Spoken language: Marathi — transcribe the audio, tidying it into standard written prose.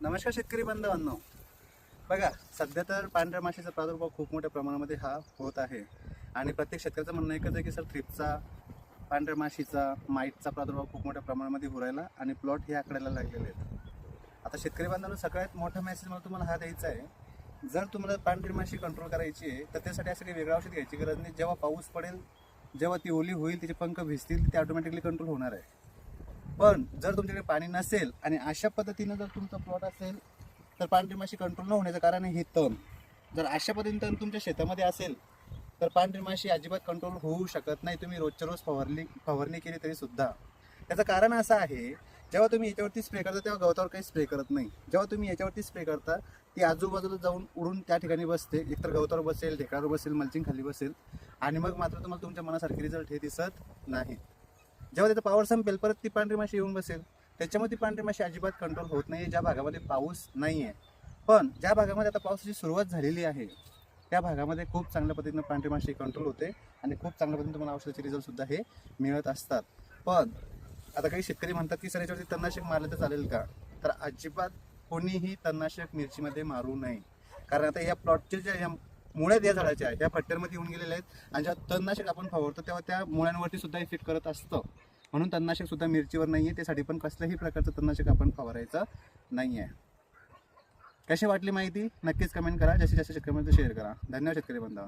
नमस्कार शेतकरी बांधवांनो, बघा सध्या तर पांढऱ्या माशीचा प्रादुर्भाव खूप मोठ्या प्रमाणामध्ये हा होत आहे आणि प्रत्येक शेतकऱ्याचं म्हणणं एकच आहे की सर थ्रिप्सचा, पांढऱ्या माशीचा, माईटचा प्रादुर्भाव खूप मोठ्या प्रमाणामध्ये होऊ राहिला आणि प्लॉट हे आकडायला लागलेले आहेत. आता शेतकरी बांधवांनो, सगळ्यात मोठा मेसेज मला तुम्हाला हा द्यायचा आहे, जर तुम्हाला पांढरी माशी कंट्रोल करायची आहे तर त्यासाठी असं काही वेगळं औषध घ्यायची गरज नाही. जेव्हा पाऊस पडेल, जेव्हा ती ओली होईल, तिचे पंख भिजतील, ते ऑटोमॅटिकली कंट्रोल होणार आहे. पण जर तुमच्याकडे पाणी नसेल आणि अशा पद्धतीनं जर तुमचा प्लॉट असेल तर पांढरी माशी कंट्रोल न होण्याचं कारण आहे हे तण. जर अशा पद्धतीने तण तुमच्या शेतामध्ये असेल तर पांढरी माशी अजिबात कंट्रोल होऊ शकत नाही. तुम्ही रोजच्या रोज फवारणी केली तरी सुद्धा. त्याचं कारण असं आहे, जेव्हा तुम्ही याच्यावरती स्प्रे करता तेव्हा गवतावर काही स्प्रे करत नाही. जेव्हा तुम्ही याच्यावरती स्प्रे करता ती आजूबाजूला जाऊन उडून त्या ठिकाणी बसते, एकतर गवतावर बसेल, ढेकळावर बसेल, मल्चिंग खाली बसेल आणि मग मात्र तुम्हाला तुमच्या मनासारखे रिझल्ट हे दिसत नाही. जेव्हा त्याचा पावर संपेल परत ती पांढरी माशी येऊन बसेल. त्याच्यामुळे ती पांढरी माशी अजिबात कंट्रोल होत नाही ज्या भागामध्ये पाऊस नाही आहे. पण ज्या भागामध्ये आता पावसाची सुरुवात झालेली आहे त्या भागामध्ये खूप चांगल्या पद्धतीनं पांढरी माशी कंट्रोल होते आणि खूप चांगल्या पद्धतीने तुम्हाला औषधाचे रिझल्टसुद्धा हे मिळत असतात. पण आता काही शेतकरी म्हणतात की सर याच्यावरती तणनाशक मारलं तर चालेल का? तर अजिबात कोणीही तणनाशक मिरचीमध्ये मारू नये. कारण आता या प्लॉटचे ज्या मुळ्या या झाडाच्या या फट्ट्यांमध्ये येऊन गेलेल्या आहेत आणि जेव्हा तणनाशक आपण फवारतो तेव्हा त्या मुळ्यांवरती सुद्धा इफेक्ट करत असतं. म्हणून तणनाशक सुद्धा मिरचीवर नाही आहे. त्यासाठी पण कसल्याही प्रकारचं तणनाशक आपण फवारायचं नाही आहे. कशी वाटली माहिती नक्कीच कमेंट करा. जास्तीत जास्त शेतकऱ्यांमध्ये शेअर करा. धन्यवाद शेतकरी बांधवांनो.